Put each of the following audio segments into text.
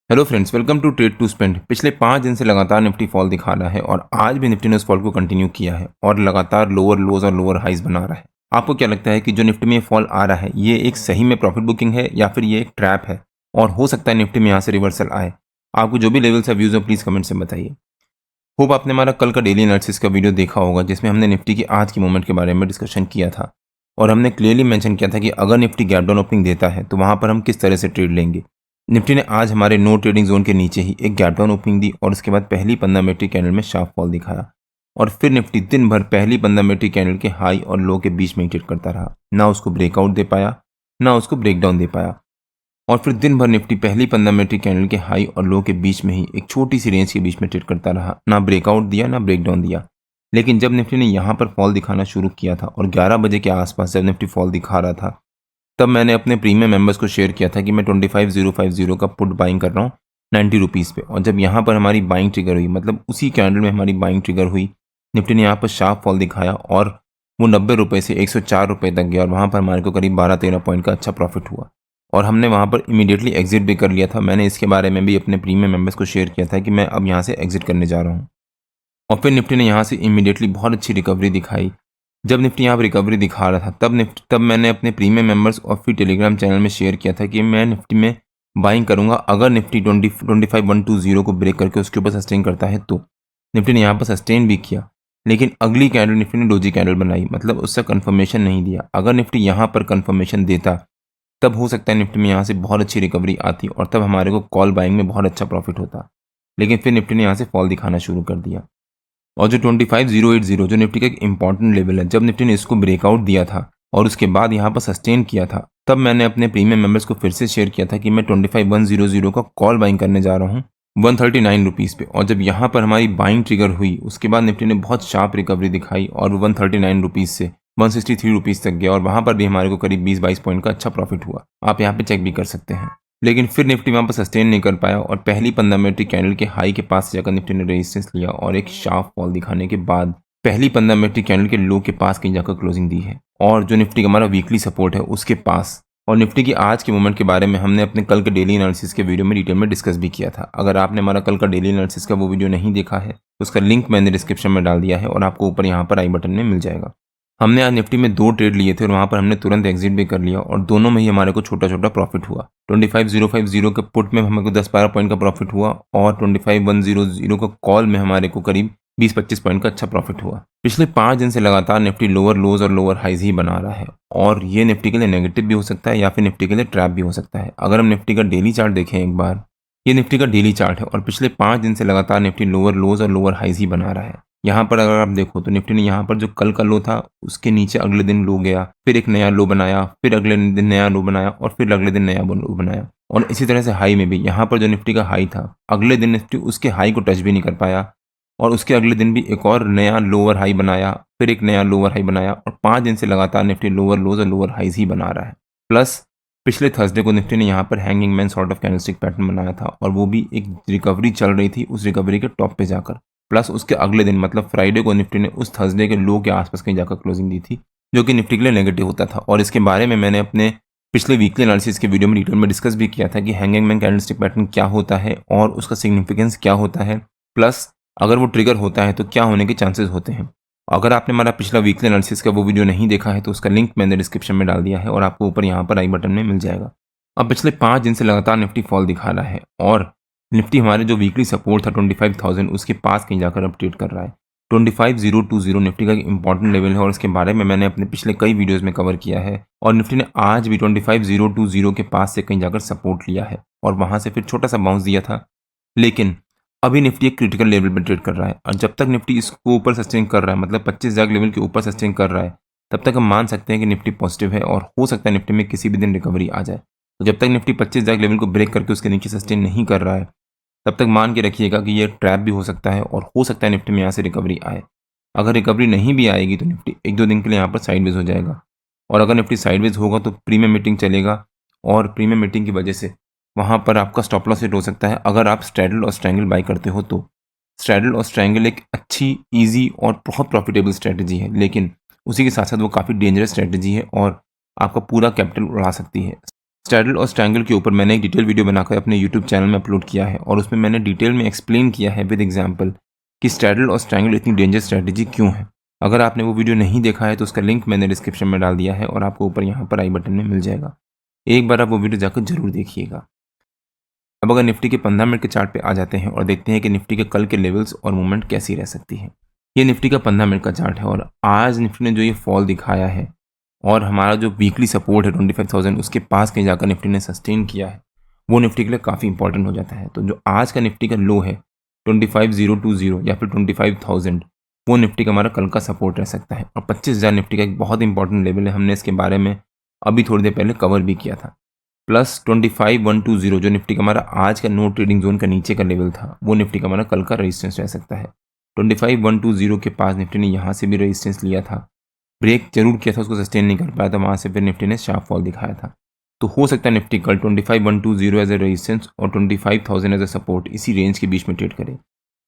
Hello friends, welcome to trade to spend. पिछले 5 दिन से लगातार निफ्टी फॉल दिखा रहा है और आज भी निफ्टी ने उस फॉल को कंटिन्यू किया है और लगातार लोअर लोज और लोअर हाइज बना रहा है। आपको क्या लगता है कि जो निफ्टी में फॉल आ रहा है ये एक सही में प्रॉफिट बुकिंग है या फिर ये एक ट्रैप है और हो सकता है निफ्टी में यहाँ से रिवर्सल आए? आपको जो भी लेवल्स है व्यूज है प्लीज़ कमेंट से बताइए। होप आपने हमारा कल का डेली एनालिसिस का वीडियो देखा होगा जिसमें हमने निफ्टी की आज की मूवमेंट के बारे में डिस्कशन किया था और हमने क्लियरली मेंशन किया था कि अगर निफ्टी गैप डाउन ओपनिंग देता है तो वहाँ पर हम किस तरह से ट्रेड लेंगे। निफ्टी ने आज हमारे नो ट्रेडिंग जोन के नीचे ही एक गैप डाउन ओपनिंग दी और उसके बाद पहली 15 मिनट कैंडल में शार्प फॉल दिखाया और फिर निफ्टी दिन भर पहली 15 मिनट कैंडल के हाई और लो के बीच में ट्रेड करता रहा, ना उसको ब्रेकआउट दे पाया ना उसको ब्रेकडाउन दे पाया। और फिर दिन भर निफ्टी पहली 15 मिनट कैंडल के हाई और लो के बीच में ही एक छोटी सी रेंज के बीच में ट्रेड करता रहा, ना ब्रेकआउट दिया ना ब्रेकडाउन दिया। लेकिन जब निफ्टी ने यहाँ पर फॉल दिखाना शुरू किया था और 11 बजे के आसपास जब निफ्टी फॉल दिखा रहा था तब मैंने अपने प्रीमियम मेंबर्स को शेयर किया था कि मैं 25050 का पुट बाइंग कर रहा हूँ 90 रुपीज़ पे। और जब यहाँ पर हमारी बाइंग ट्रिगर हुई, मतलब उसी कैंडल में हमारी बाइंग ट्रिगर हुई, निफ्टी ने यहाँ पर शार्प फॉल दिखाया और वो 90 रुपये से 104 रुपये तक गया और वहाँ पर हमारे को करीब 12-13 पॉइंट का अच्छा प्रॉफिट हुआ और हमने वहाँ पर इमीडिएटली एग्जिट भी कर लिया था। मैंने इसके बारे में भी अपने प्रीमियम मेंबर्स को शेयर किया था कि मैं अब यहाँ से एग्जिट करने जा रहा हूँ। और फिर निफ्टी ने यहाँ से इमीडिएटली बहुत अच्छी रिकवरी दिखाई। जब निफ्टी यहाँ पर रिकवरी दिखा रहा था तब मैंने अपने प्रीमियम मेंबर्स और फिर टेलीग्राम चैनल में शेयर किया था कि मैं निफ्टी में बाइंग करूंगा अगर निफ्टी 25120 को ब्रेक करके उसके ऊपर सस्टेन करता है तो। निफ्टी ने यहाँ पर सस्टेन भी किया लेकिन अगली कैंडल निफ्टी ने डोजी कैंडल बनाई, मतलब उससे कन्फर्मेशन नहीं दिया। अगर निफ्टी यहाँ पर कन्फर्मेशन देता तब हो सकता है निफ्टी में यहाँ से बहुत अच्छी रिकवरी आती और तब हमारे को कॉल बाइंग में बहुत अच्छा प्रॉफिट होता। लेकिन फिर निफ्टी ने यहाँ से फॉल दिखाना शुरू कर दिया और जो 25080 जो निफ्टी का एक इंपॉर्टेंट लेवल है, जब निफ्टी ने इसको ब्रेकआउट दिया था और उसके बाद यहाँ पर सस्टेन किया था तब मैंने अपने प्रीमियम मेंबर्स को फिर से शेयर किया था कि मैं 25100 का कॉल बाइंग करने जा रहा हूँ 139 रुपीज़ पे। और जब यहाँ पर हमारी बाइंग ट्रिगर हुई उसके बाद निफ्टी ने बहुत शार्प रिकवरी दिखाई और 139 रुपीज़ से 163 रुपीज़ तक गया और वहाँ पर भी हमारे को करीब 20-22 पॉइंट का अच्छा प्रॉफिट हुआ। आप यहाँ पे चेक भी कर सकते हैं। लेकिन फिर निफ्टी वहाँ पर सस्टेन नहीं कर पाया और पहली 15 मिनट कैंडल के हाई के पास जाकर निफ्टी ने रेजिस्टेंस लिया और एक शार्प फॉल दिखाने के बाद पहली 15 मिनट कैंडल के लो के पास कहीं जाकर क्लोजिंग दी है और जो निफ्टी का हमारा वीकली सपोर्ट है उसके पास। और निफ्टी की आज के मूवमेंट के बारे में हमने अपने कल के डेली एनालिसिस के वीडियो में डिटेल में डिस्कस भी किया था। अगर आपने हमारा कल का डेली एनालिसिस का वो वीडियो नहीं देखा है तो उसका लिंक मैंने डिस्क्रिप्शन में डाल दिया है और आपको ऊपर यहाँ पर आई बटन में मिल जाएगा। हमने आज निफ्टी में 2 ट्रेड लिए थे और वहाँ पर हमने तुरंत एग्जिट भी कर लिया और दोनों में ही हमारे को छोटा छोटा प्रॉफिट हुआ। 25050 के पुट में हमें को 10-12 पॉइंट का प्रॉफिट हुआ और 25100 का कॉल में हमारे को करीब 20-25 पॉइंट का अच्छा प्रॉफिट हुआ। पिछले 5 दिन से लगातार निफ्टी लोअर लोज और लोअर हाइज ही बना रहा है और ये निफ्टी के लिए नेगेटिव भी हो सकता है या फिर निफ्टी के लिए ट्रैप भी हो सकता है। अगर हम निफ्टी का डेली चार्ट देखें एक बार, ये निफ्टी का डेली चार्ट है और पिछले 5 दिन से लगातार निफ्टी लोअर लोज और लोअर हाइज ही बना रहा है। यहाँ पर अगर आप देखो तो निफ्टी ने यहाँ पर जो कल का लो था उसके नीचे अगले दिन लो गया, फिर एक नया लो बनाया, फिर अगले दिन नया लो बनाया और फिर अगले दिन नया लो बनाया। और इसी तरह से हाई में भी यहाँ पर जो निफ्टी का हाई था अगले दिन निफ्टी उसके हाई को टच भी नहीं कर पाया और उसके अगले दिन भी एक और नया लोअर हाई बनाया, फिर एक नया लोअर हाई बनाया और 5 दिन से लगातार निफ्टी लोअर लोज और लोअर हाइज ही बना रहा है। प्लस पिछले थर्सडे को निफ्टी ने यहाँ पर hanging man sort of candlestick pattern बनाया था और वो भी एक रिकवरी चल रही थी उस रिकवरी के टॉप पे जाकर। प्लस उसके अगले दिन मतलब फ्राइडे को निफ्टी ने उस थर्सडे के लो के आसपास कहीं जाकर क्लोजिंग दी थी जो कि निफ्टी के लिए नेगेटिव होता था। और इसके बारे में मैंने अपने पिछले वीकली एनालिसिस के वीडियो में डिटेल में डिस्कस भी किया था कि हैंगिंग मैन कैंडलस्टिक पैटर्न क्या होता है और उसका सिग्निफिकेंस क्या होता है, प्लस अगर वो ट्रिगर होता है तो क्या होने के चांसेस होते हैं। अगर आपने हमारा पिछला वीकली एनालिसिस का वो वीडियो नहीं देखा है तो उसका लिंक मैंने डिस्क्रिप्शन में डाल दिया है और आपको ऊपर यहाँ पर आई बटन में मिल जाएगा। अब पिछले 5 दिन से लगातार निफ्टी फॉल दिखा रहा है और निफ्टी हमारे जो वीकली सपोर्ट था 25,000 उसके पास कहीं जाकर अपडेट कर रहा है। 25020 निफ्टी का एक इंपॉर्टेंट लेवल है और इसके बारे में मैंने अपने पिछले कई वीडियोस में कवर किया है और निफ्टी ने आज भी 25020 के पास से कहीं जाकर सपोर्ट लिया है और वहां से फिर छोटा सा बाउंस दिया था। लेकिन अभी निफ्टी एक क्रिटिकल लेवल पर ट्रेड कर रहा है और जब तक निफ्टी इसको ऊपर सस्टेन कर रहा है, मतलब 25,000 लेवल के ऊपर सस्टेन कर रहा है, तब तक हम मान सकते हैं कि निफ्टी पॉजिटिव है और हो सकता है निफ्टी में किसी भी दिन रिकवरी आ जाए। तो जब तक निफ्टी 25,000 लेवल को ब्रेक करके उसके नीचे सस्टेन नहीं कर रहा है तब तक मान के रखिएगा कि ये ट्रैप भी हो सकता है और हो सकता है निफ्टी में यहाँ से रिकवरी आए। अगर रिकवरी नहीं भी आएगी तो निफ्टी 1-2 दिन के लिए यहाँ पर साइडवेज हो जाएगा और अगर निफ्टी साइडवेज होगा तो प्रीमियम मीटिंग चलेगा और प्रीमियम मीटिंग की वजह से वहाँ पर आपका स्टॉप लॉस हिट हो सकता है। अगर आप स्ट्रैडल और स्ट्रैंगल बाई करते हो तो स्ट्रैडल और स्ट्रैंगल एक अच्छी, ईजी और बहुत प्रॉफिटेबल स्ट्रैटेजी है, लेकिन उसी के साथ साथ वो काफ़ी डेंजरस स्ट्रैटेजी है और आपका पूरा कैपिटल उड़ा सकती है। स्ट्रैडल और स्ट्रैंगल के ऊपर मैंने एक डिटेल वीडियो बनाकर अपने यूट्यूब चैनल में अपलोड किया है और उसमें मैंने डिटेल में एक्सप्लेन किया है विद एग्जाम्पल कि स्ट्रैडल और स्ट्रैंगल इतनी डेंजर स्ट्रैटेजी क्यों है। अगर आपने वो वीडियो नहीं देखा है तो उसका लिंक मैंने डिस्क्रिप्शन में डाल दिया है और आपको ऊपर यहाँ पर आई बटन में मिल जाएगा। एक बार आप वो वीडियो जाकर जरूर देखिएगा। अब अगर निफ्टी के 15 मिनट के चार्ट पे आ जाते हैं और देखते हैं कि निफ्टी के कल के लेवल्स और मूवमेंट कैसी रह सकती है। ये निफ्टी का 15 मिनट का चार्ट है और आज निफ्टी ने जो ये फॉल दिखाया है और हमारा जो वीकली सपोर्ट है 25,000 उसके पास कहीं जाकर निफ्टी ने सस्टेन किया है, वो निफ्टी के लिए काफ़ी इंपॉर्टेंट हो जाता है। तो जो आज का निफ्टी का लो है 25,020 या फिर 25,000, वो निफ्टी का हमारा कल का सपोर्ट रह सकता है। और 25,000 निफ्टी का एक बहुत इंपॉर्टेंट लेवल है, हमने इसके बारे में अभी थोड़ी देर पहले कवर भी किया था। प्लस 25,120 जो निफ्टी का हमारा आज का नो ट्रेडिंग जोन का नीचे का लेवल था, वो निफ्टी का हमारा कल का रेजिस्टेंस रह सकता है। 25,120 के पास निफ्टी ने यहाँ से भी रेजिस्टेंस लिया था, ब्रेक जरूर किया था, उसको सस्टेन नहीं कर पाया था, वहाँ से फिर निफ्टी ने शार्प फॉल दिखाया था। तो हो सकता है निफ्टी कल 25,120 एज ए रेजिस्टेंस और 25,000 एज ए सपोर्ट इसी रेंज के बीच में ट्रेड करे।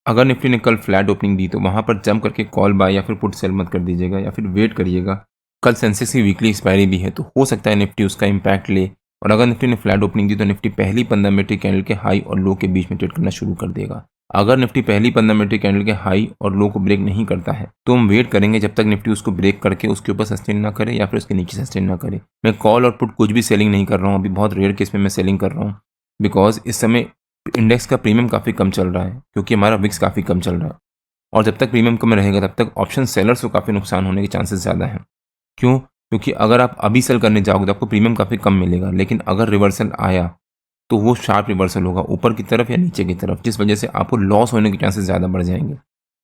अगर निफ्टी ने कल फ्लैट ओपनिंग दी तो वहाँ पर जंप करके कॉल बाय या फिर पुट सेल मत कर दीजिएगा या फिर वेट करिएगा। कल सेंसेक्स की वीकली एक्सपायरी भी है तो हो सकता है निफ्टी उसका इम्पैक्ट ले और अगर निफ्टी ने फ्लैट ओपनिंग दी तो निफ्टी पहली 15 मिनट के कैंडल के हाई और लो के बीच में ट्रेड करना शुरू कर देगा। अगर निफ्टी पहली 15 मिनट के कैंडल के हाई और लो को ब्रेक नहीं करता है तो हम वेट करेंगे जब तक निफ्टी उसको ब्रेक करके उसके ऊपर सस्टेन ना करे या फिर उसके नीचे सस्टेन ना करे। मैं कॉल और पुट कुछ भी सेलिंग नहीं कर रहा हूँ, अभी बहुत रेयर केस में मैं सेलिंग कर रहा हूँ बिकॉज इस समय इंडेक्स का प्रीमियम काफ़ी कम चल रहा है क्योंकि हमारा विक्स काफ़ी कम चल रहा है और जब तक प्रीमियम कम रहेगा तब तक ऑप्शन सेलर्स को काफ़ी नुकसान होने के चांसेस ज़्यादा हैं। क्यों? क्योंकि अगर आप अभी सेल करने जाओगे तो आपको प्रीमियम काफ़ी कम मिलेगा, लेकिन अगर रिवर्सल आया तो वो शार्प रिवर्सल होगा ऊपर की तरफ या नीचे की तरफ, जिस वजह से आपको लॉस होने के चांसेस ज़्यादा बढ़ जाएंगे।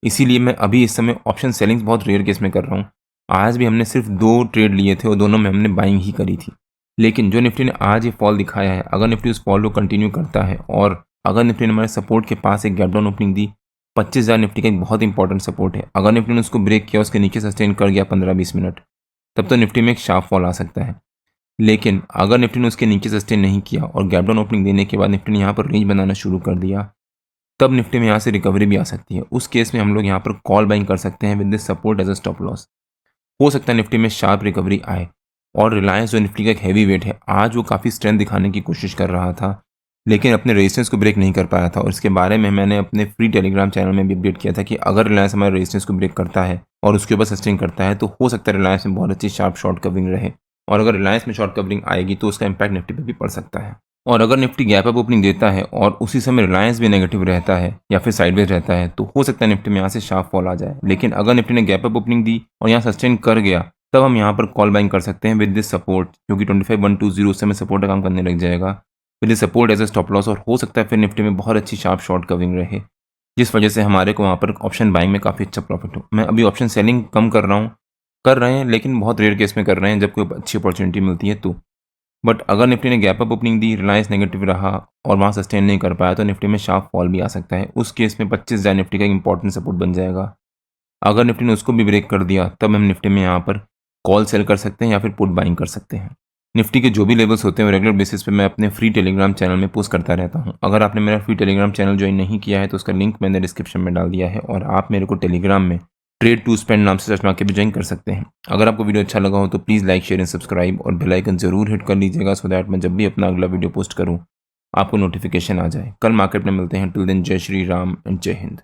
इसीलिए मैं अभी इस समय ऑप्शन सेलिंग्स बहुत रेयर केस में कर रहा हूँ। आज भी हमने सिर्फ 2 ट्रेड लिए थे और दोनों में हमने बाइंग ही करी थी। लेकिन जो निफ्टी ने आज ये फॉल दिखाया है, अगर निफ्टी उस फॉल को कंटिन्यू करता है और अगर निफ्टी ने हमारे सपोर्ट के पास एक गैप डाउन ओपनिंग दी, 25,000 निफ्टी का एक बहुत इंपॉर्टेंट सपोर्ट है। अगर निफ्टी ने उसको ब्रेक किया, उसके नीचे सस्टेन कर गया 15-20 मिनट, तब तो निफ्टी में एक शार्प फॉल आ सकता है। लेकिन अगर निफ्टी ने उसके नीचे सस्टेन नहीं किया और गैप डाउन ओपनिंग देने के बाद निफ्टी ने यहाँ पर रेंज बनाना शुरू कर दिया, तब निफ्टी में यहाँ से रिकवरी भी आ सकती है। उस केस में हम लोग यहाँ पर कॉल बाइंग कर सकते हैं with this support as a stop loss. हो सकता है निफ्टी में शार्प रिकवरी आए। और रिलायंस जो निफ्टी का एक हैवी वेट है, आज वो काफ़ी स्ट्रेंथ दिखाने की कोशिश कर रहा था लेकिन अपने रेजिस्टेंस को ब्रेक नहीं कर पाया था और इसके बारे में मैंने अपने फ्री टेलीग्राम चैनल में भी अपडेट किया था कि अगर रिलायंस हमारे रेजिस्टेंस को ब्रेक करता है और उसके ऊपर सस्टेन करता है तो हो सकता है रिलायंस में बहुत अच्छी शार्प शॉर्ट कवरिंग रहे और अगर रिलायंस में शॉर्ट कवरिंग आएगी तो उसका इम्पैक्ट निफ्टी पर भी पड़ सकता है। और अगर निफ्टी गैप अप ओपनिंग देता है और उसी समय रिलायंस भी नेगेटिव रहता है या फिर साइडवेज रहता है तो हो सकता है निफ्टी में यहाँ से शार्प फॉल आ जाए। लेकिन अगर निफ्टी ने गैप अप ओपनिंग दी और यहाँ सस्टेन कर गया तब हम यहाँ पर कॉल बाइंग कर सकते हैं विद दिस सपोर्ट, क्योंकि 25,120 उस समय सपोर्ट का काम करने लग जाएगा with this support as a stop loss. और हो सकता है फिर निफ्टी में बहुत अच्छी शार्प शॉर्ट कवरिंग रहे जिस वजह से हमारे को वहाँ पर ऑप्शन बाइंग में काफ़ी अच्छा प्रॉफिट हो। मैं अभी ऑप्शन सेलिंग कम कर रहे हैं लेकिन बहुत रेयर केस में कर रहे हैं जब कोई अच्छी अपॉर्चुनिटी मिलती है तो। बट अगर निफ्टी ने गैप अप ओपनिंग दी, रिलायंस नेगेटिव रहा और वहाँ सस्टेन नहीं कर पाया तो निफ्टी में शार्प फॉल भी आ सकता है। उस केस में 25,000 निफ्टी का एक इंपॉर्टेंट सपोर्ट बन जाएगा। अगर निफ्टी ने उसको भी ब्रेक कर दिया तब हम निफ्टी में यहाँ पर कॉल सेल कर सकते हैं या फिर पुट बाइंग कर सकते हैं। निफ्टी के जो भी लेवल्स होते हैं रेगुलर बेसिस पे मैं अपने फ्री टेलीग्राम चैनल में पोस्ट करता रहता हूँ। अगर आपने मेरा फ्री टेलीग्राम चैनल ज्वाइन नहीं किया है तो उसका लिंक मैंने डिस्क्रिप्शन में डाल दिया है और आप मेरे को टेलीग्राम में ट्रेड टू स्पेंड नाम से सर्च मार के भी ज्वाइन कर सकते हैं। अगर आपको वीडियो अच्छा लगा हो तो please like share and subscribe और बेल आइकन जरूर हिट कर लीजिएगा सो दैट मैं जब भी अपना अगला वीडियो पोस्ट करूँ आपको नोटिफिकेशन आ जाए। कल मार्केट में मिलते हैं। टिल देन जय श्री राम एंड जय हिंद।